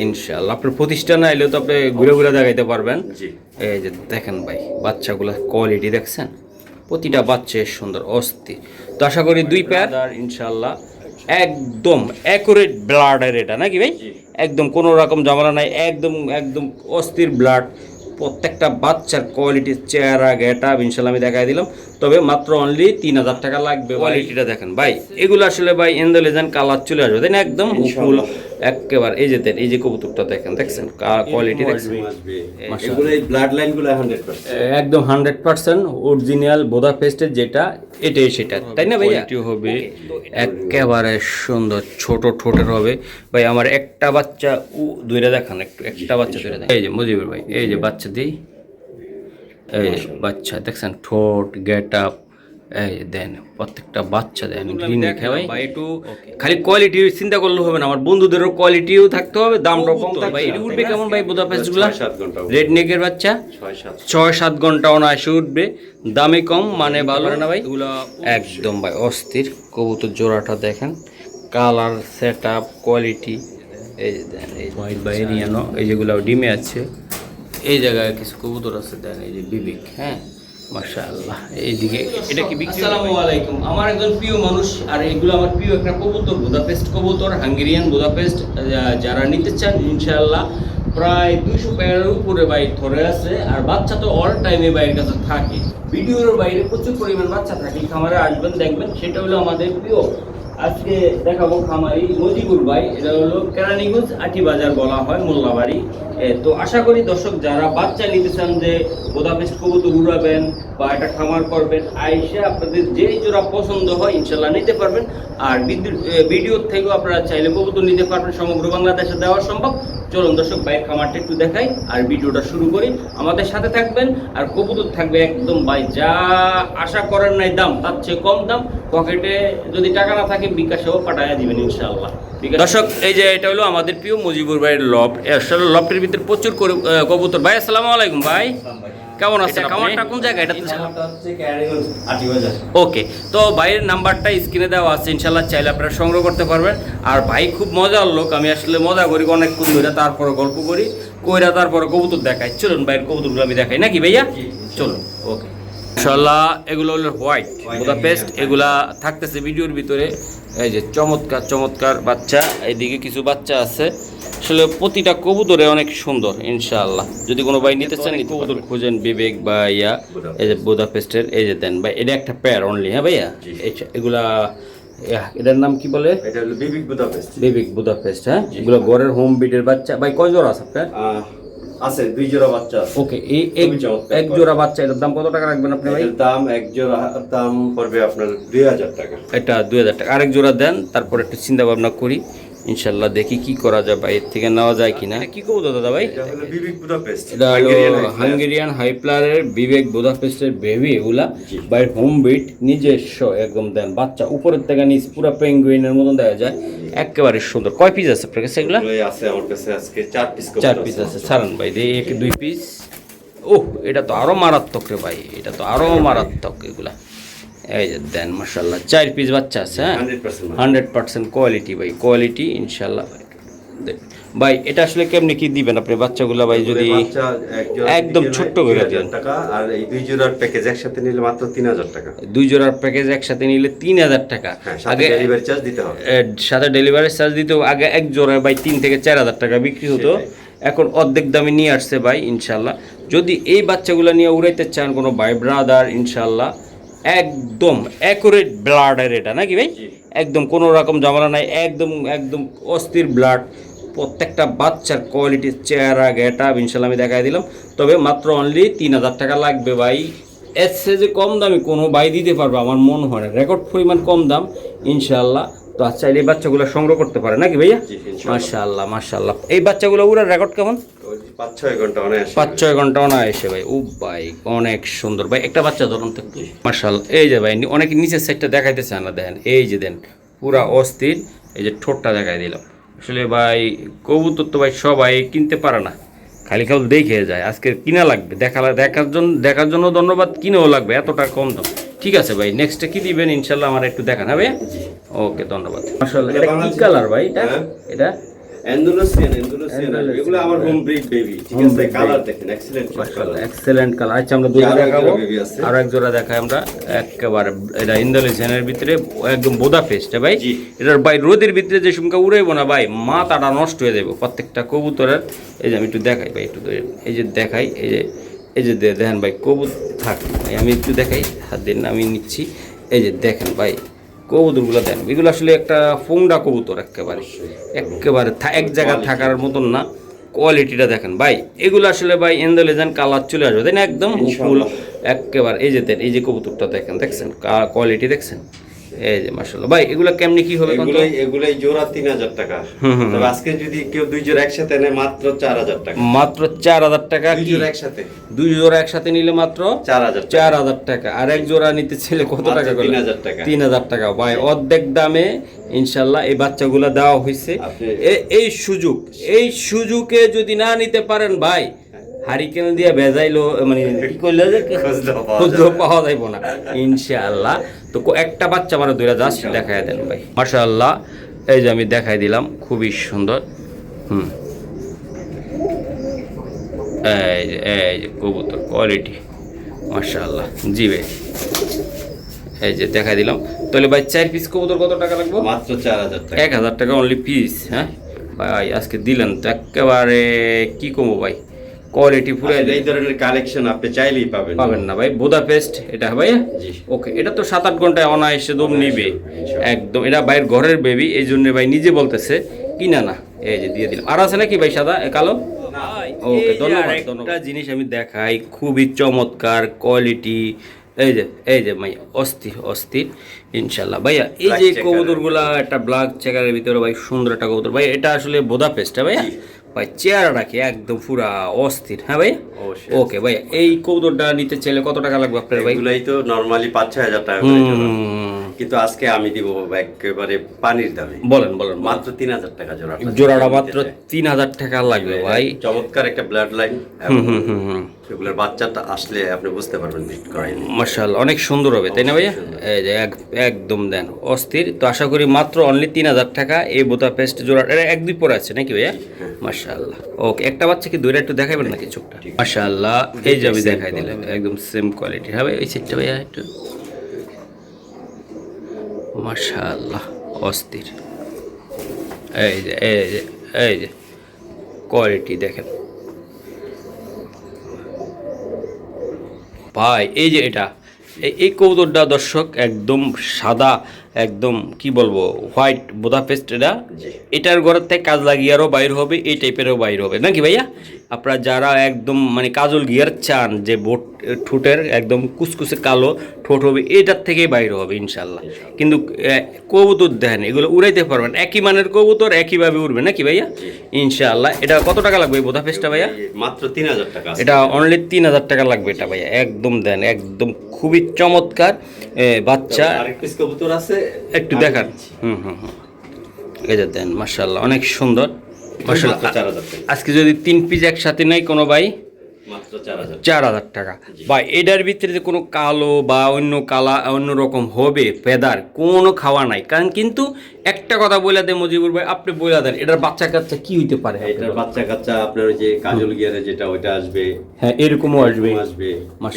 ইনশাআল্লাহ আপনার প্রতিষ্ঠানে আইলেও তো আপনি ঘুরে ঘুরে দেখাইতে পারবেন। এই যে দেখেন ভাই বাচ্চাগুলো কোয়ালিটি দেখছেন, প্রতিটা বাচ্চা সুন্দর অস্থির। তো আশা করি 2 পেয়ার ইনশাআল্লাহ একদম অ্যাকুরেট ব্লাডের এটা নাকি ভাই? একদম কোনো রকম ঝামেলা নাই, একদম একদম অস্থির ব্লাড। প্রত্যেকটা বাচ্চার কোয়ালিটির চেহারা গেট আপ ইনশাল্লাহ আমি দেখাই দিলাম। তবে মাত্র অনলি 3000 টাকা লাগবে। কোয়ালিটিটা দেখেন ভাই, এগুলো আসলে ভাই এন্ডোলেজেন কালার চলে আসবে তাই না? একদম ফুল একেবারে। এই যে দেন, এই যে কবুতরটা দেখেন, দেখছেন কোয়ালিটি দেখছেন, এগুলো এই ব্লাড লাইনগুলো 100% একদম 100% অরিজিনাল বুদাপেস্টের যেটা এটাই সেটা তাই না ভাইয়া? হবে একেবারে সুন্দর ছোট ঠোঁটের হবে ভাই। আমার একটা বাচ্চা দুইটা দেখান একটু, একটা বাচ্চা দুইটা দেখান। এই যে মুজিবুর ভাই, এই যে বাচ্চা দিই, এই বাচ্চা দেখছেন ঠোঁট গেট আপ, এই দেন প্রত্যেকটা বাচ্চা দেন গ্রিন ভাই। একটু খালি কোয়ালিটি চিন্তা করলে হবে না, আমার বন্ধুদেরও কোয়ালিটিও থাকতে হবে, দামটাও কম থাকবে ভাই। এটা উঠবে কেমন ভাই বুদাপেস্টগুলো? 6-7 ঘন্টা রেড নেকের বাচ্চা 6-7 ঘন্টা অনায়াসে উঠবে, দামে কম মানে ভালো না ভাই। এগুলো একদম ভাই অস্থির কবুতর। জোড়াটা দেখেন, কালার সেট আপ কোয়ালিটি। এই যে দেন এই হোয়াইট বাইরিয়ানো, এই যেগুলো ডিমে আছে। এই জায়গায় কিছু কবুতর আছে দেন, এই যে বিবেক, হ্যাঁ মাশাআল্লাহ। এইদিকে এটা কি বিক্রি? আসসালামু আলাইকুম, আমার একজন প্রিয় মানুষ, আর এগুলো আমার প্রিয় একটা কবুতর, বুদাপেস্ট কবুতর, হাঙ্গেরিয়ান বুদাপেস্ট। যারা নিতে চান ইনশাআল্লাহ প্রায় 200 পেয়ারের উপরে ভাই ধরে আছে। আর বাচ্চা তো অল টাইমে ভাইয়ের কাছে থাকে, ভিডিওর বাইরে প্রচুর পরিমাণ বাচ্চা থাকে। খামারে আসবেন দেখবেন, সেটা হলো আমাদের প্রিয়। আজকে দেখাবো খামারি মজিবুর ভাই, এটা হলো কেরানীগঞ্জ আটিবাজার বলা হয়, মোল্লাবাড়ি। তো আশা করি দর্শক যারা বাচ্চা নিতে চান, যে বুদাপেস্ট কবুতর উড়াবেন বা একটা খামার করবেন, আইসা আপনাদের যে জোড়া পছন্দ হয় ইনশাল্লাহ নিতে পারবেন। আর ভিডিওর থেকেও আপনারা চাইলে কবুতর নিতে পারবেন, সমগ্র বাংলাদেশে দেওয়া সম্ভব। চলুন দর্শক ভাইয়ের খামারটা একটু দেখাই আর ভিডিওটা শুরু করি। আমাদের সাথে থাকবেন, আর কবুতর থাকবে একদম ভাই যা আশা করেন নাই দাম, তার চেয়ে কম দাম। পকেটে যদি টাকা না থাকে বিকাশেও পাঠাইয়া দিবেন ইনশাআল্লাহ। দর্শক এই যে এটা হলো আমাদের প্রিয় মুজিবুর ভাইয়ের লফট। আসলে লফটের ভিতরে প্রচুর কবুতর। ভাই আসসালামু আলাইকুম ভাই, কেমন আছেন? খামারটা কোন জায়গায়? এটা হচ্ছে কেরানীগঞ্জ আটিবাজার। ওকে, তো ভাইয়ের নাম্বারটা স্ক্রিনে দেওয়া আছে, ইনশাল্লাহ চাইলে আপনারা সংগ্রহ করতে পারবেন। আর ভাই খুব মজার লোক, আমি আসলে মজা করি অনেকক্ষণ ধরে, তারপরে গল্প করি কইরা, তারপরে কবুতর দেখাই। চলুন ভাইয়ের কবুতরগুলো আমি দেখাই নাকি ভাইয়া? চলুন। ওকে ইনশাল্লাহ এগুলো হলো হোয়াইট বুদাপেস্ট, এগুলা থাকতেছে ভিডিওর ভিতরে। এই যে চমৎকার চমৎকার বাচ্চা, এইদিকে কিছু বাচ্চা আছে। আসলে প্রতিটা কবুতরে অনেক সুন্দর ইনশাআল্লাহ। যদি কোনো ভাই নিতে চান কবুতর খুঁজেন বিবেক বা ইয়া, এই যে বুদাপেস্টের, এই যে দেন ভাই, এটা একটা পেয়ার অনলি। হ্যাঁ ভাইয়া, এগুলা এটার নাম কি বলে? এটা হলো বিবিক বুদাপেস্ট। বিবেক বুদাপেস্ট, হ্যাঁ। এগুলো ঘরের হোম বিটের বাচ্চা। ভাই কয় জোড়া আছে আপনার? আছে 2 জোড়া বাচ্চা আছে। ওকে, এই এক জোড়া বাচ্চা, এটার দাম কত টাকা রাখবেন আপনি ভাই? এর দাম এক জোড়া দাম পড়বে আপনার 2000 টাকা। এটা 2000 টাকা। আরেক জোড়া দেন, তারপর একটু চিন্তা ভাবনা করি ইনশাল্লাহ, দেখি কি করা যায় ভাই, এর থেকে নেওয়া যায় কিনা। কি কবুতর দাদা ভাই? এটা হলো বিবেক বুদাপেস্ট, এটা হলো হাঙ্গেরিয়ান হাইপ্লারের বিবেক বুদাপেস্টের বেবি। এগুলা ভাই হোম বিট নিজস্ব একদম দেন। বাচ্চা উপরের থেকে নিচ পুরো পেঙ্গুইনের মতন দেখা যায়, একেবারে সুন্দর। কয় পিস আছে আপনার কাছে এগুলা? আছে আমার কাছে আজকে 4 পিস। 4 পিস আছে। ছাড়েন ভাই, দেই 1-2 পিস। ওহ, এটা তো আরো মারাত্মক রে ভাই, এটা তো আরো মারাত্মক। এগুলা এই যে দেন মাশাআল্লাহ 4 পিস বাচ্চা আছে, হ্যাঁ 100% কোয়ালিটি ভাই, কোয়ালিটি ইনশাআল্লাহ ভাই। এটা আসলে কেমনে কি দিবেন আপনি বাচ্চাগুলা ভাই? যদি একদম ছোট্ট করে দেন টাকা, আর এই 2 জোড়ার প্যাকেজ একসাথে নিলে মাত্র 3000 টাকা। 2 জোড়ার প্যাকেজ একসাথে নিলে 3000 টাকা। আগে ডেলিভারি চার্জ দিতে হবে, সাথে ডেলিভারি চার্জ দিতে হবে। আগে এক জোড়া ভাই 3 থেকে 4000 টাকা বিক্রি হতো, এখন অর্ধেক দামে নিয়ে আসছে ভাই ইনশাআল্লাহ। যদি এই বাচ্চাগুলো নিয়ে উড়াইতে চান কোনো ভাই ব্রাদার, ইনশাআল্লাহ একদম অ্যাকুরেট ব্লাডের এটা নাকি ভাই? একদম কোনো রকম ঝামেলা নাই, একদম একদম অস্থির ব্লাড। প্রত্যেকটা বাচ্চার কোয়ালিটির চেহারা গেট আপ ইনশাল্লাহ আমি দেখাই দিলাম। তবে মাত্র অনলি 3000 টাকা লাগবে ভাই। এর যে কম দামে কোনো ভাই দিতে পারবে আমার মনে হয় না, রেকর্ড পরিমাণ কম দাম ইনশাআল্লাহ। তো চাইলে এই বাচ্চাগুলো সংগ্রহ করতে পারে নাকি ভাইয়া? মাশাআল্লাহ মাশাআল্লাহ। এই বাচ্চাগুলো উড়ার রেকর্ড কেমন? 5-6 ঘন্টা অনায়াসে। 5-6 ঘন্টা অনায়াসে ভাই। ও ভাই অনেক সুন্দর ভাই। একটা বাচ্চা ধরুন তো মাশাআল্লাহ। এই যে ভাই অনেকে নিচের সাইডটা দেখাইতেছে না, দেখেন এই যে দেন পুরা অস্থির। এই যে ঠোঁটটা দেখাই দিলাম। আসলে ভাই কবুতর তো ভাই সবাই কিনতে পারে না, খালি খালি দেখে যায়। আজকে কিনা লাগবে, দেখার জন্য ধন্যবাদ, কিনেও লাগবে, এতটা কম দাম। ঠিক আছে ভাই, নেক্সটে কি দিবেন ইনশাল্লাহ আমার একটু দেখান হবে। ওকে ধন্যবাদ। মাশাআল্লাহ, এটা কি কালার ভাই? এটা অ্যান্ডালুসিয়ান এগুলো আমার হোম ব্রিড বেবি, ঠিক আছে? কালার দেখেন এক্সিলেন্ট কালার, এক্সেলেন্ট কালার। আচ্ছা আমরা দুটো আরো এক দেখাবো, জোড়া baby আছে। আরো এক জোড়া দেখাই আমরা একেবারে। এটা ইন্দোনেশিয়ানের ভিতরে একদম বোদা পেস্ট ভাই। জি। এটার ভাই রোদের ভিতরে যে সুমকা উড়াইবো না ভাই, মাথাটা নষ্ট হয়ে যাবে প্রত্যেকটা কবুতরের। এই যে আমি একটু দেখাই ভাই, একটু এই যে দেখাই, এই যে দেখেন ভাই কবুতর থাক ভাই, আমি একটু দেখাই, হাত দিন আমি নিচ্ছি। এই যে দেখেন ভাই কবুতরগুলো দেন, এগুলো আসলে একটা ফোংডা কবুতর একেবারে, এক জায়গায় থাকার মতন না। কোয়ালিটিটা দেখেন ভাই, এগুলো আসলে ভাই ইন্দোনেশিয়ান কালার চলে আসবে তাই না, একদম ফুল একেবারে। এই যে দেন, এই যে কবুতরটা দেখেন, দেখছেন কোয়ালিটি দেখছেন? এই যে মাশাআল্লাহ ভাই, এগুলো কেমনি কি হবে? এগুলাই জোড়া 3000 টাকা। তবে আজকে যদি কেউ দুই জোড়া একসাথে নেয় মাত্র 4000 টাকা। মাত্র 4000 টাকা। দুই জোড়া একসাথে, দুই জোড়া একসাথে নিলে মাত্র 4000 টাকা। আর এক জোড়া নিতে ছেলে কত টাকা করে? 3000 টাকা। 3000 টাকা ভাই, অর্ধেক দামে ইনশাল্লাহ এই বাচ্চাগুলো দেওয়া হয়েছে। এই সুযোগে যদি না নিতে পারেন ভাই, হারিকেন দিয়ে ভেজাইলো মানে কি করলে যে খুঁজলেও পাওয়া যাইব না ইনশাআল্লাহ। তো একটা বাচ্চা আমার দুইটা জাস্ট দেখাই দেন ভাই। মাশাআল্লাহ, এই যে আমি দেখাই দিলাম, খুবই সুন্দর। এই যে কবুতর কোয়ালিটি মাশাআল্লাহ। জি ভাই, এই যে দেখাই দিলাম। তাহলে ভাই 4 পিস কবুতর কত টাকা লাগবে? মাত্র 4000 টাকা। 1000 টাকা অনলি পিস। হ্যাঁ ভাই, আজকে দিলেন তো একেবারে কি কমবো ভাই, কোয়ালিটি পুরো। এই ধরনের কালেকশন আপনি চাইলেই পাবেন না ভাই, বোদা পেস্ট এটা ভাই। জি। ওকে, এটা তো 7-8 ঘন্টায় অনায়াসে দম নিবে একদম। এটা ভাইয়ের ঘরের বেবি, এই জন্য ভাই নিজে বলতেছে কিনা না। এই যে দিয়ে দিলাম। আর আছে নাকি ভাই সাদা কালো? ওকে, ধন্যবাদ। একটা জিনিস আমি দেখাই, খুবই চমৎকার কোয়ালিটি। এই যে ভাই অস্থির ইনশাল্লাহ ভাইয়া। এই যে কবুতরগুলা একটা ব্ল্যাক চেকারের ভিতরে ভাই, সুন্দর একটা কবুতর ভাই। এটা আসলে বোদা পেস্ট ভাইয়া ভাই, চেহারা রাখি একদম পুরা অস্থির। হ্যাঁ ভাই, ওকে ভাই। এই কবুতরটা নিতে চাইলে কত টাকা লাগবে আপনার ভাই? এগুলাই তো নরমালি 5-6 হাজার টাকা করে জোড়া, কিন্তু আজকে আমি দিব একেবারে পানির দামে। বলেন মাত্র 3000 টাকা জোড়া। জোড়াটা মাত্র 3000 টাকা লাগবে ভাই। চমৎকার একটা ব্লাড লাইন। এগুলোর বাচ্চাটা আসলে আপনি বুঝতে পারবেন বিট করাই মাশাআল্লাহ, অনেক সুন্দর হবে তাই না ভাইয়া? এই যে একদম দেন অস্থির। তো আশা করি মাত্র অনলি 3000 টাকা এই বোদা পেস্ট জোড়া। এটা 1-2 পরে আছে নাকি ভাইয়া? মাশাআল্লাহ। ওকে, একটা বাচ্চা কি দুইটা একটু দেখাবেন নাকি চোখটা? মাশাআল্লাহ, এই যে আমি দেখাই দিলাম একদম সেম কোয়ালিটি। হ্যাঁ ভাই, এই সেটটা ভাইয়া একটু মাশাআল্লাহ অস্থির। এই যে কোয়ালিটি দেখেন ভাই। এই যে এই কবুতরটা দর্শক একদম সাদা, একদম কি বলবো হোয়াইট বোদা পেস্ট। এটার ঘরের থেকে কাজ লাগিয়ারও বাইর হবে, এই টাইপেরও বাইর হবে নাকি ভাইয়া? আপনারা যারা একদম মানে কাজল গিয়ার চান, যে ঠোঁটের একদম কুচকুচে কালো ঠোঁট হবে, এটার থেকেই বাইর হবে ইনশাল্লাহ। কিন্তু কবুতর দেখেন, এগুলো উড়াইতে পারবেন, একই মানের কবুতর একইভাবে উড়বে নাকি ভাইয়া? ইনশাল্লাহ। এটা কত টাকা লাগবে এই বোদা পেস্টটা ভাইয়া? মাত্র 3000 টাকা। এটা অনলি 3000 টাকা লাগবে এটা ভাইয়া। একদম দেন, একদম খুবই চমৎকার বাচ্চা। আরেক পিস কবুতর আছে, একটু দেখান। এই যে দেন মাশাআল্লাহ, অনেক সুন্দর মাশাআল্লাহ। আজকে যদি 3 পিস একসাথে নেই কোনো ভাই, মাত্র 4000 4000 টাকা ভাই। এটার ভিতরে যে কোনো কালো বা অন্য রকম হবে ফেদার, কোনো খাওয়া নাই। কারণ কিন্তু একটা কথা বলে দেন মুজিবুর ভাই, আপনি বলে দেন এটার বাচ্চা কাচ্চা কি হইতে পারে? এটার বাচ্চা কাচ্চা আপনার ওই যে কাজল গিয়ারে যেটা ওইটা আসবে। হ্যাঁ, এরকমও আসবে।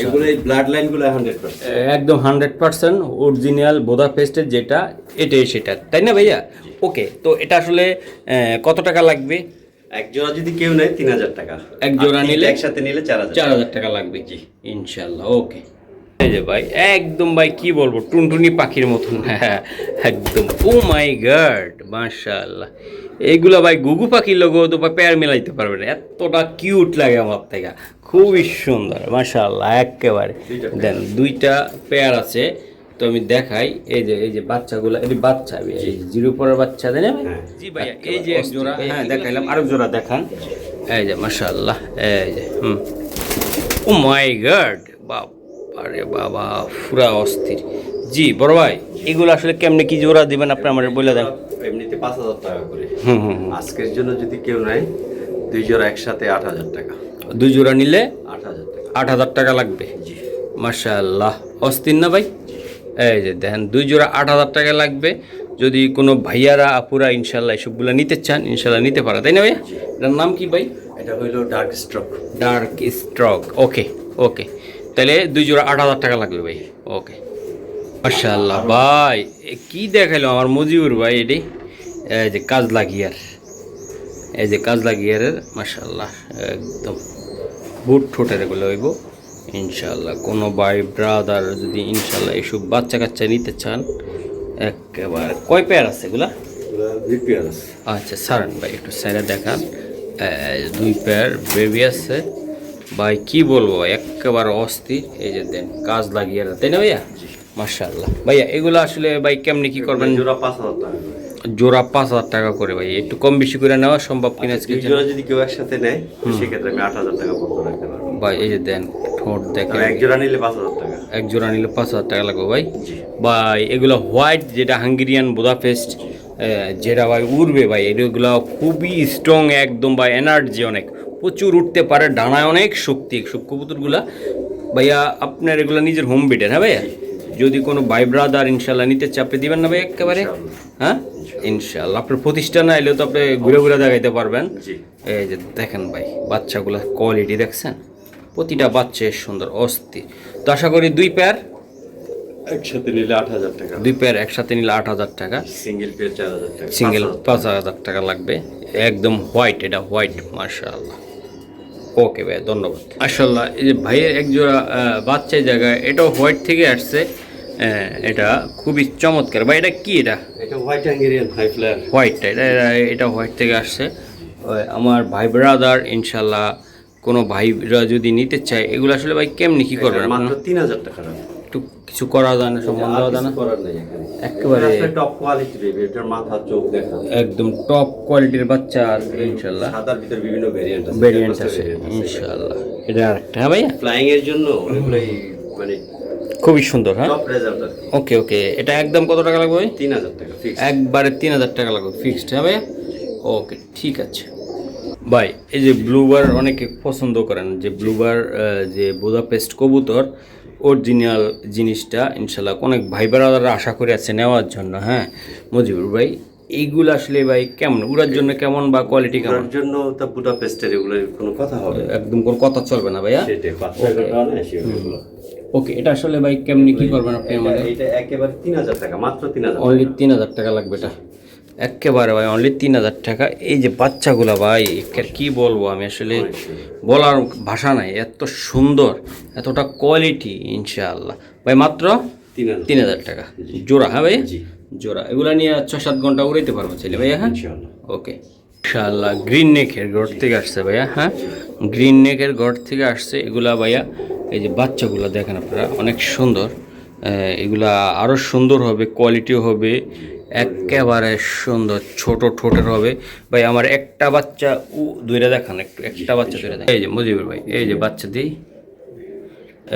এগুলো এই ব্লাড লাইনগুলো 100% একদম 100% অরিজিনাল বোদা পেস্টের যেটা, এটাই সেটা তাই না ভাইয়া? ওকে, তো এটা আসলে কত টাকা লাগবে? এক জোড়া যদি কেউ নেয় 3000 টাকা। এক জোড়া নিলে একসাথে নিলে 4000 টাকা লাগবে। জি ইনশাআল্লাহ। ওকে, এই যে ভাই একদম ভাই কি বলবো, টুনটুনি পাখির মতন। হ্যাঁ একদম। ও মাই গড মাশাআল্লাহ। এইগুলা ভাই গুগু পাখির লোগো তো পেয়ার মেলাইতে পারবে না, এতটা কিউট লাগে আমার থেকে। খুবই সুন্দর মাশাআল্লাহ একেবারে। দেন দুইটা পেয়ার আছে, তো আমি দেখাই। এই যে বাচ্চাগুলো, এই বাচ্চা এই জিরো পরের বাচ্চা দেন জি ভাইয়া। এই যে এক জোড়া, হ্যাঁ দেখাইলাম, আরেক জোড়া দেখান। এই যে মাশাআল্লাহ, এই যে ও মাই গড, আরে বাবা পুরা অস্থির। জি বড় ভাই, এগুলো আসলে কেমনে কি জোড়া দিবেন আপনি আমাদের বলে দেন। এমনিতে 5000 টাকা করে। আজকের জন্য যদি কেউ নেয় 2 জোড়া একসাথে 8000 টাকা। 2 জোড়া নিলে 8000 টাকা। 8000 টাকা লাগবে। জি মাশাআল্লাহ অস্থির না ভাই? এই যে দেখেন 2 জোড়া 8000 টাকা লাগবে। যদি কোনো ভাইয়ারা আপুরা ইনশাল্লাহ এসবগুলো নিতে চান ইনশাল্লাহ নিতে পারে, তাই না ভাইয়া? এটার নাম কি ভাই? এটা হইলো ডার্ক স্ট্রোক। ডার্ক স্ট্রোক, ওকে ওকে। তাহলে 2 জোড়া 8,000 টাকা লাগবে ভাই। ওকে মাশাআল্লাহ ভাই, কি দেখাইলো আমার মুজিবুর ভাই, এটি এই যে কাজলা গিয়ার, এই যে কাজলা গিয়ারের মাশাআল্লাহ একদম বুট ঠোঁটের এগুলো হইব ইনশাআল্লাহ। কোনো ভাই ব্রাদার যদি ইনশাআল্লাহ এইসব বাচ্চা কাচ্চা নিতে চান একেবারে। কয় পেয়ার আছে এগুলা? আচ্ছা সারান ভাই একটু সাইডে দেখান। 2 পেয়ার বেবি আছে ভাই, কি বলবো একেবারে অস্থির। এই যে দেন কাজ লাগিয়ে, তাই না ভাইয়া? মাশাআল্লাহ ভাইয়া এগুলো আসলে ভাই কেমনি কি করবেন? জোড়া 5,000 টাকা। জোড়া 5,000 টাকা করে ভাই, একটু কম বেশি করে নেওয়া সম্ভব কিনা? দুই জোড়া যদি কেউ একসাথে নেয় সেক্ষেত্রে আমি 8,000 টাকা পর্যন্ত রাখতে পারবো ভাই। এই যে দেন ঠোঁট দেখেন, এক জোড়া নিলে 5,000 টাকা। এক জোড়া নিলে 5,000 টাকা লাগবে ভাই। ভাই এগুলো হোয়াইট যেটা হাঙ্গেরিয়ান বুদাপেস্ট, যেটা ভাই উড়বে ভাই, এগুলো খুবই স্ট্রং একদম ভাই, এনার্জি অনেক, প্রচুর উঠতে পারে, ডানায় অনেক শক্তি কবুতরগুলা ভাইয়া। আপনার এগুলো নিজের হোম বিটের, হ্যাঁ ভাইয়া? যদি কোনো ভাই ব্রাদার ইনশাল্লাহ নিতে চাপে দিবেন না ভাই একেবারে, হ্যাঁ ইনশাল্লাহ। আপনার প্রতিষ্ঠান আইলেও তো আপনি ঘুরে ঘুরে দেখাইতে পারবেন। এই যে দেখেন ভাই বাচ্চাগুলো কোয়ালিটি দেখছেন, প্রতিটা বাচ্চা সুন্দর অস্থির। তো আশা করি 2 পেয়ার একসাথে নিলে 8,000 টাকা। 2 পেয়ার একসাথে নিলে 8,000 টাকা, সিঙ্গেল পেয়ার 4,000 টাকা, সিঙ্গেল 5,000 টাকা লাগবে। একদম হোয়াইট, এটা হোয়াইট মাশাআল্লাহ। ওকে ভাই ধন্যবাদ। মাশাআল্লাহ এই যে ভাইয়ের এক জোড়া বাচ্চা জায়গায়, এটাও হোয়াইট থেকে আসছে, এটা খুবই চমৎকার ভাই। এটা কি? এটা হোয়াইট হাঙ্গেরিয়ান হাই ফ্লায়ার। হোয়াইটটা এটা হোয়াইট থেকে আসছে। আমার ভাই ব্রাদার ইনশাল্লাহ কোনো ভাইরা যদি নিতে চায় এগুলো আসলে ভাই কেমনি কি করবেন? মাত্র 3,000 টাকা। একটু কিছু করা যায় না? সম্বন্ধ দেওয়া যায় না? করার নাই এখানে, একেবারে টপ কোয়ালিটির বেবি। এটার মাথা চোখ দেখেন একদম টপ কোয়ালিটির বাচ্চা। আর ইনশাআল্লাহ সাদার ভিতর বিভিন্ন ভেরিয়েন্ট আছে ইনশাআল্লাহ। এটা আরেকটা, হ্যাঁ ভাইয়া ফ্লাইং এর জন্য এগুলাই মানে খুবই সুন্দর। হ্যাঁ টপ রেজাল্ট। ওকে ওকে। এটা একদম কত টাকা লাগবে ভাই? 3,000 টাকা ফিক্স। একবারে 3,000 টাকা লাগবে ফিক্সড, হ্যাঁ ভাইয়া? ওকে ঠিক আছে ভাই। এই যে ব্লুবার অনেকে পছন্দ করেন, যে ব্লুবার যে বুদাপেস্ট কবুতর অরিজিনাল জিনিসটা ইনশাল্লাহ অনেক ভাই ব্রাদাররা আশা করে আছে নেওয়ার জন্য। হ্যাঁ মুজিবুর ভাই এইগুলো আসলে ভাই কেমন উড়ার জন্য, কেমন বা কোয়ালিটি কেমন? ওর জন্য তো বুদাপেস্টের এগুলো কোনো কথা হবে একদম কোনো কথা চলবে না ভাইয়া। সেটাই 5,000 টাকা না সেগুলো। ওকে এটা আসলে ভাই কেমনি কি করবেন আপনি আমাদের? এটা একেবারে 3,000 টাকা, মাত্র 3,000। অনলি 3,000 টাকা লাগবে এটা একেবারে ভাই, অনলি 3,000 টাকা। এই যে বাচ্চাগুলা ভাই কি বলবো আমি, আসলে বলার ভাষা নাই, এত সুন্দর এতটা কোয়ালিটি ইনশাআল্লাহ ভাই। মাত্র 3,000 টাকা জোড়া, হ্যাঁ ভাই জোড়া। এগুলা নিয়ে 6-7 ঘন্টা উড়াইতে পারবো চাইলে ভাইয়া। হ্যাঁ ওকে ইনশাআল্লাহ। গ্রিন নেকের ঘর থেকে আসছে ভাইয়া, হ্যাঁ গ্রিন নেকের ঘর থেকে আসছে এগুলা ভাইয়া। এই যে বাচ্চাগুলো দেখেন আপনারা অনেক সুন্দর, এগুলা আরও সুন্দর হবে, কোয়ালিটিও হবে একেবারে সুন্দর, ছোট ঠোঁটের হবে ভাই। আমার একটা বাচ্চা দুইটা দেখান একটু, একটা বাচ্চা দুইটা দেখান। এই যে মুজিবুর ভাই এই যে বাচ্চা দিই,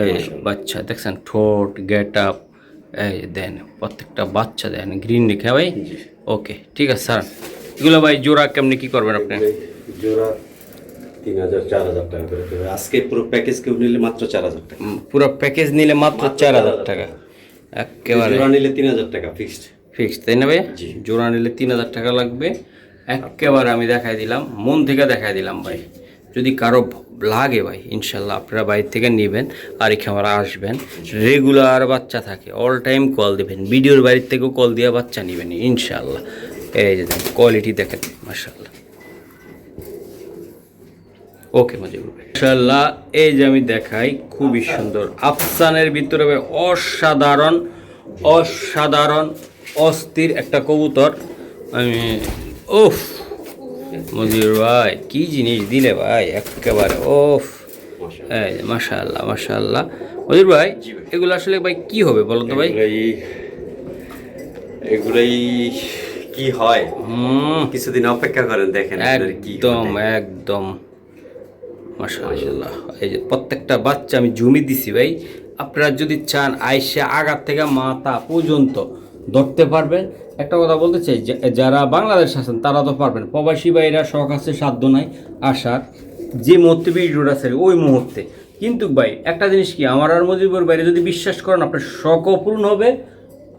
এই বাচ্চা দেখছেন ঠোঁট গেট আপ, এই দেন প্রত্যেকটা বাচ্চা দেন গ্রিন রেখে ভাই। ওকে ঠিক আছে স্যার। এগুলো ভাই জোড়া কেমনি কি করবেন আপনি? জোড়া 3,000 4,000 টাকা করে দেবে আজকে। পুরো প্যাকেজ কেউ নিলে মাত্র 4,000 টাকা। পুরো প্যাকেজ নিলে মাত্র 4,000 টাকা একেবারে। জোড়া নিলে 3,000 টাকা ফিক্সড, ফিক্সড তাই না ভাই? জোড়া নিলে 3,000 টাকা লাগবে একেবারে। আমি দেখাই দিলাম, মন থেকে দেখাই দিলাম ভাই। যদি কারো লাগে ভাই ইনশাল্লাহ আপনারা বাইরে থেকে নেবেন আর এই খামারে আসবেন, রেগুলার বাচ্চা থাকে, অল টাইম কল দেবেন, ভিডিওর বাইরের থেকেও কল দিয়ে বাচ্চা নেবেন ইনশাল্লাহ। এই যে কোয়ালিটি দেখেন মাশাআল্লাহ। ওকে মুজিবুর ভাই ইনশাআল্লাহ। এই যে আমি দেখাই খুবই সুন্দর আফসানের ভিতরে ভাই, অসাধারণ অসাধারণ অস্থির একটা কবুতর। আমি ওফ মুজিবুর ভাই কি জিনিস দিলে ভাই একেবারে, ওফ এই মাশাআল্লাহ মাশাআল্লাহ। মুজিবুর ভাই এগুলো আসলে ভাই কি হবে বলো তো ভাই? এগুলাই কি হয় কিছুদিন অপেক্ষা করেন দেখেন একদম একদম মাশাআল্লাহ। এই যে প্রত্যেকটা বাচ্চা আমি জমি দিছি ভাই, আপনারা যদি চান আইসা আগার থেকে মাথা পর্যন্ত ধরতে পারবেন। একটা কথা বলতে চাই, যারা বাংলাদেশ আছেন তারা তো পারবেন, প্রবাসী ভাইরা শখ আছে সাধ্য নাই আসার, যে মুহূর্তে ভিডিওটা ছেড়ে ওই মুহূর্তে। কিন্তু ভাই একটা জিনিস কি, আমার আর মুজিবুর বাইরে যদি বিশ্বাস করেন আপনার শখও পূর্ণ হবে,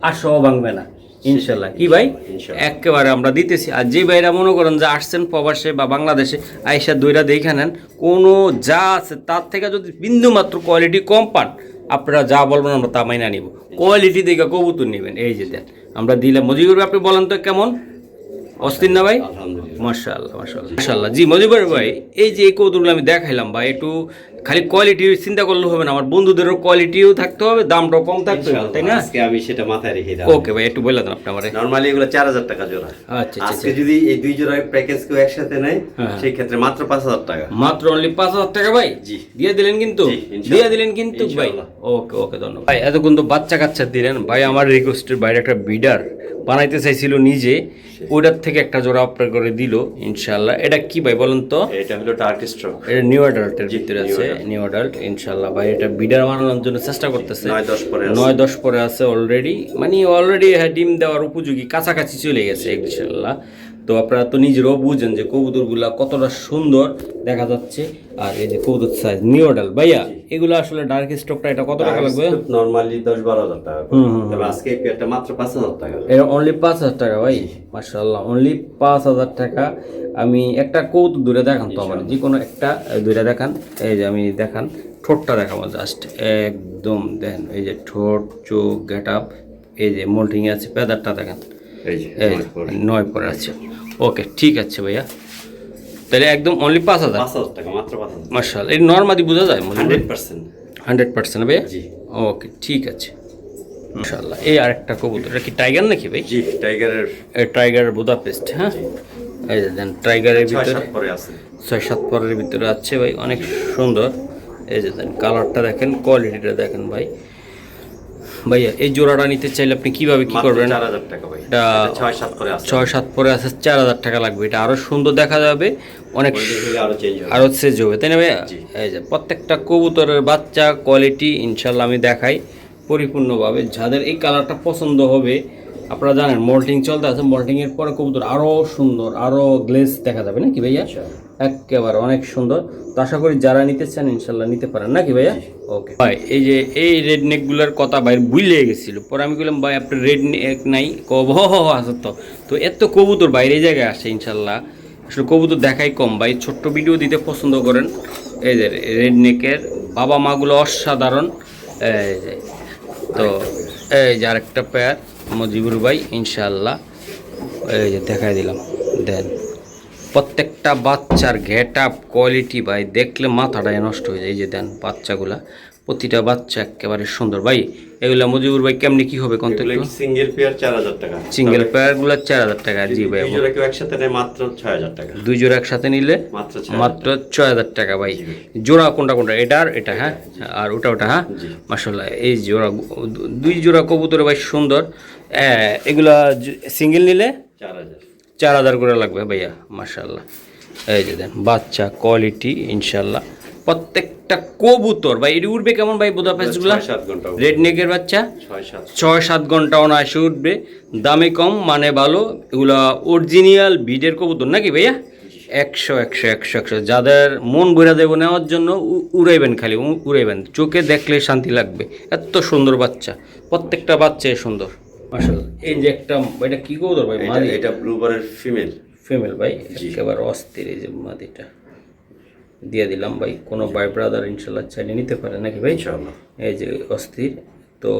আশাও ভাঙবে না। ইনশাল্লাহ। কি ভাই ইনশাল্লাহ। একেবারে আমরা দিতেছি। আর যে ভাইরা মনে করেন যে আসছেন প্রবাসে বা বাংলাদেশে, আইসা দইরা দেখে নেন, কোনো যা আছে তার থেকে যদি বিন্দু মাত্র কোয়ালিটি কম পান, আপনারা যা বলবেন আমরা তা মাইনা নিব। কোয়ালিটি দেখে কবুতর নেবেন। এই যে দেন আমরা দিলাম। মজিবুর ভাই আপনি বলেন তো কেমন, অস্থির না ভাই? আলহামদুলিল্লাহ। মাশাআল্লাহ মাশাআল্লাহ মাশাআল্লাহ। জি মজিবুর ভাই, এই যে এই কবুতরগুলো আমি দেখাইলাম ভাই, একটু খালি কোয়ালিটি চিন্তা করলে হবে না, আমার বন্ধুদেরও কোয়ালিটিও থাকতে হবে, দামটাও কম থাকতে হবে, তাই না? আজকে আমি সেটা মাথায় রেখে দিলাম। ওকে ভাই, একটু বলে দেন আপনি আমারে। নরমালি এগুলো 4000 টাকা জোড়া। আচ্ছা আচ্ছা আজকে যদি এই দুই জোড়া প্যাকেজ কেউ একসাথে নেয়, হ্যাঁ। সেই ক্ষেত্রে মাত্র 5000 টাকা। মাত্র অনলি 5000 টাকা ভাই। জি। দিয়ে দিলেন কিন্তু, জি, ইনশাআল্লাহ। দিয়ে দিলেন কিন্তু ভাই। ইনশাআল্লাহ। ওকে ওকে ধন্যবাদ ভাই। এতক্ষণ তো বাচ্চা কাচ্চা দিলেন ভাই, আমার রিকোয়েস্টের বাইরে একটা বিডার বানাইতে চাইছিল নিজে, ওইটার থেকে একটা জোড়া অপারেট করে দিল ইনশাআল্লাহ। এটা কি ভাই বলেন তো? এটা হলো ডার্ক স্ট্রোক। এটা নিউ অ্যাডাল্টের জি, ভিতরে new আছে, adult। নিউ অ্যাডাল্ট ইনশাআল্লাহ ভাই। এটা বিডার বানানোর জন্য চেষ্টা করতেছে, 9-10 পরে আছে। 9-10 পরে আছে অলরেডি, মানে অলরেডি ডিম দেওয়ার উপযোগী, কাছাকাছি চলে গেছে ইনশাআল্লাহ। তো আপনারা তো নিজেরাও বুঝেন যে কবুতরগুলা কতটা সুন্দর দেখা যাচ্ছে। আর এই যে কবুতর সাইজ নিউ অ্যাডাল্ট ভাইয়া, এগুলো আসলে ডার্ক স্টকটা এটা কত টাকা লাগবে? নরমালি 10-12 হাজার টাকা। তবে আজকে এই পেয়ারটা মাত্র 5000 টাকা। এটা অনলি 5000 টাকা ভাই। মাশাআল্লাহ, অনলি 5000 টাকা। আমি একটা কৌতুক দূরে দেখান তো আমার, যে কোনো একটা দূরে দেখান। এই যে আমি দেখান, ঠোঁটটা দেখাবো জাস্ট, একদম দেন। এই যে ঠোঁট, চোখ, গেট আপ, এই যে মোল্ডিং আছে, পেদারটা দেখেন, এই যে এই 9 পরে আছে। ওকে ঠিক আছে ভাইয়া, তাহলে একদম অনলি 5000। 5000 টাকা, মাত্র 5000। মাশাআল্লাহ, এই নরমালি বোঝা যায় 100%। 100% ভাইয়া। জি। ওকে ঠিক আছে মাশাআল্লাহ। এই আরেকটা কবুতর, এটা কি টাইগার নাকি ভাই? জি, টাইগারের এই টাইগার বুদাপেস্ট, হ্যাঁ। এই যে দেন টাইগারের ভিতরে 6-7 পরে আছে। 6-7 পরের ভিতরে আছে ভাই, অনেক সুন্দর। এই যে দেন কালারটা দেখেন, কোয়ালিটিটা দেখেন ভাই। ভাইয়া এই জোড়াটা নিতে চাইলে আপনি কিভাবে কি মাত্র করবেন? 4000 টাকা ভাই। এটা 6-7 পরে আছে। 6-7 পরে আছে, 4000 টাকা লাগবে। এটা আরো সুন্দর দেখা যাবে, অনেক আরো চেঞ্জ হবে। আরো সেজ হবে, তাই না ভাইয়া? জি। এই যে প্রত্যেকটা কবুতরের বাচ্চা কোয়ালিটি ইনশাল্লাহ আমি দেখাই পরিপূর্ণভাবে। যাদের এই কালারটা পছন্দ হবে, আপনারা জানেন মল্টিং চলতে আছে, মল্টিং এর পরে কবুতর আরো সুন্দর, আরো গ্লেজ দেখা যাবে নাকি ভাইয়া? একেবারে অনেক সুন্দর। তো আশা করি যারা নিতে চান ইনশাল্লাহ নিতে পারেন নাকি ভাইয়া? ওকে ভাই, এই যে এই রেড নেকগুলোর কথা ভাই ভুলে গেছিল, পরে আমি বললাম ভাই আপনার রেড নেক নাই, কব আছে তো। তো এত কবুতর বাইরে জায়গায় আসে ইনশাল্লাহ, আসলে কবুতর দেখাই কম ভাই, ছোট্ট ভিডিও দিতে পছন্দ করেন। এই যে রেড নেকের বাবা মাগুলো অসাধারণ। এই যে তো এই যে আরেকটা পেয়ার মজিবুর ভাই ইনশাআল্লাহ, এই যে দেখাই দিলাম। দেন প্রত্যেকটা বাচ্চার গেট আপ কোয়ালিটি ভাই দেখলে মাথাটাই নষ্ট হয়ে যায়। এই যে দেন বাচ্চাগুলা, প্রতিটা বাচ্চা একেবারে সুন্দর ভাই। এগুলা মজিবুর ভাই কেমনি কি হবে কোন থেকে? সিঙ্গেল পেয়ার 4000 টাকা। সিঙ্গেল পেয়ারগুলো 4000 টাকা। জি ভাই, দুই জোড়া কেউ একসাথে নেয় মাত্র 6000 টাকা। দুই জোড়া একসাথে নিলে মাত্র 6000 মাত্র 6000 টাকা ভাই। জি ভাই। জোড়া কোনটা কোনটা? এটা আর এটা, হ্যাঁ, আর ওটা ওটা, হ্যাঁ। জি। মাশাআল্লাহ, এই জোড়া দুই জোড়া কবুতর ভাই সুন্দর। এগুলা সিঙ্গেল নিলে 4000। 4000 করে লাগবে ভাইয়া। মাশাআল্লাহ, এই যে দেন বাচ্চা কোয়ালিটি ইনশাআল্লাহ। প্রত্যেকটা কবুতর ভাই এটি উঠবে কেমন ভাই? বুদাপেস্টগুলা 6-7 ঘন্টা। রেড নেকের বাচ্চা 6-7। 6-7 ঘন্টা অনায়াসে উঠবে, দামে কম মানে ভালো। এগুলা অরিজিনাল বিডের কবুতর নাকি ভাইয়া? 100 যাদের মন ভরে দেব নেওয়ার জন্য উড়াইবেন, খালি উড়াইবেন, চোখে দেখলে শান্তি লাগবে। এত সুন্দর বাচ্চা, প্রত্যেকটা বাচ্চাই সুন্দর মাশাআল্লাহ। এই যে একটা, এটা কি কবুতর ভাই? মাদি? এটা ব্লুবারের ফিমেল। ফিমেল ভাই, জি। একেবারে অস্থির। এই যে মাদিটা দিয়ে দিলাম ভাই, কোনো ভাই ব্রাদার ইনশাল্লাহ চাইলে নিতে পারে নাকি ভাই? ইনশাআল্লাহ। এই যে অস্থির। তো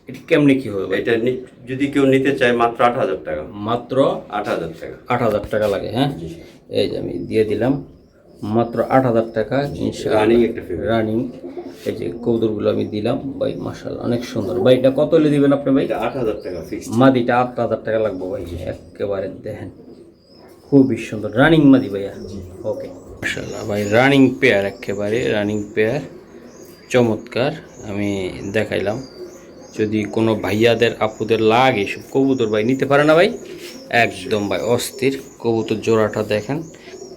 এটা কেমনি কি হবে ভাই? এটা যদি কেউ নিতে চায় মাত্র 8000 টাকা। মাত্র 8000 টাকা। 8000 টাকা লাগে, হ্যাঁ। এই যে আমি দিয়ে দিলাম মাত্র 8000 টাকা ইনশাআল্লাহ। রানিং একটা ফিমেল। রানিং। এই যে কবুতরগুলো আমি দিলাম ভাই, মাশাআল্লাহ অনেক সুন্দর ভাই। এটা কত হলে দিবেন আপনি ভাই? এটা 8000 টাকা ফিক্সড। মাদিটা 8000 টাকা লাগবে ভাই। একেবারে দেখেন খুবই সুন্দর রানিং মাদি ভাইয়া। ওকে মাশাআল্লাহ ভাই, রানিং পেয়ার, একেবারে রানিং পেয়ার, চমৎকার। আমি দেখাইলাম, যদি কোনো ভাইয়াদের আপুদের লাগে এসব কবুতর ভাই নিতে পারে না ভাই, একদম ভাই অস্থির কবুতর। জোড়াটা দেখেন,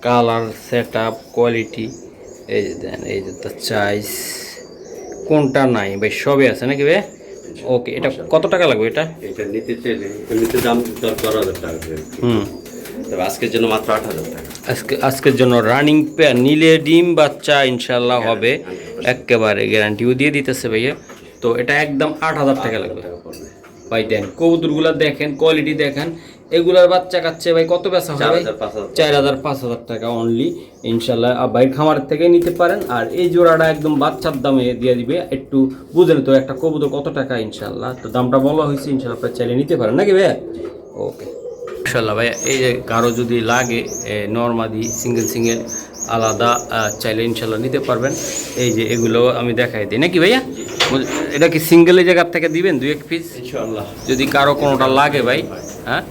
কালার, সেট আপ, কোয়ালিটি, এই যে দেন, এই যে তার চাইস, কোনটা নাই ভাই, সবই আছে নাকি ভাই? ওকে, এটা কত টাকা লাগবে এটা? এটা নিতে চাইলে এমনিতে দাম 10000 টাকা করে। তবে আজকের জন্য মাত্র 8000 টাকা। আজকের জন্য রানিং পেয়ার নিলে ডিম বাচ্চা ইনশাল্লাহ হবে, একেবারে গ্যারান্টিও দিয়ে দিতেছে ভাইয়া। তো এটা একদম 8000 টাকা লাগবে। ভাই দেন কবুতরগুলা দেখেন, কোয়ালিটি দেখেন, এগুলার বাচ্চা কাচ্চা ভাই কত বেচা হয় ভাই? 4,000-5,000 টাকা অনলি ইনশাল্লাহ। ভাইয়ের খামার থেকে নিতে পারেন। আর এই জোড়াটা একদম বাচ্চার দামে দিয়ে দিবে। একটু বুঝেন তো একটা কবুতর কত টাকা ইনশাল্লাহ, তো দামটা বলা হয়েছে, ইনশাল্লাহ আপনার চাইলে নিতে পারেন নাকি ভাইয়া? ওকে ইনশাল্লাহ ভাইয়া। এই যে কারো যদি লাগে নর্মালি সিঙ্গেল আলাদা চাইলে ইনশাল্লাহ নিতে পারবেন। এই যে এগুলো আমি দেখাই দিই নাকি ভাইয়া? এটা কি সিঙ্গেলের জায়গার থেকে দিবেন 2-1 পিস ইনশাআল্লাহ। যদি কারো কোনোটা লাগে ভাই? হ্যাঁ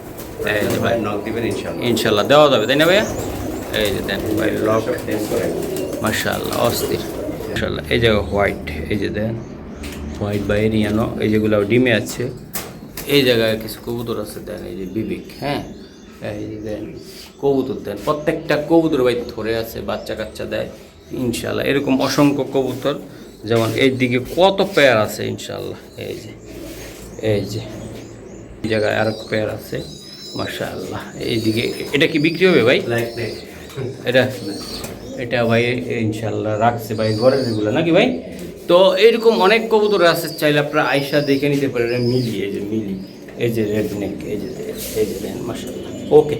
এই যে ভাই নক দিবেন ইনশাআল্লাহ। ইনশাল্লাহ দেওয়া যাবে, তাই না ভাইয়া? এই যে দেন ভাই লক, টেস্ট করেন। মাশাআল্লাহ অস্থির মাশাআল্লাহ। এই যে হোয়াইট, এই যে দেন হোয়াইট বা এরিয়ানো, এই যেগুলো ডিমে আছে। এই জায়গায় কিছু কবুতর আছে দেন, এই যে বিবেক, হ্যাঁ এই যে দেন কবুতর দেন, প্রত্যেকটা কবুতর ভাই ধরে আছে, বাচ্চা কাচ্চা দেয় ইনশাল্লাহ। এরকম অসংখ্য কবুতর, যেমন এই দিকে কত পেয়ার আছে ইনশাল্লাহ। এই যে এই জায়গায় আর পেয়ার আছে মাশাআল্লাহ। এইদিকে এটা কি বিক্রি হবে ভাই? এটা ভাই ইনশাল্লাহ রাখছে ভাই ঘরের এগুলো নাকি ভাই? তো এরকম অনেক কবুতর আছে, চাইলে আপনারা আয়সা দেখে নিতে পারেন। মিলি, এই যে মিলি, এই যে রেড নেক, এই যে মাশাআল্লাহ। ওকে।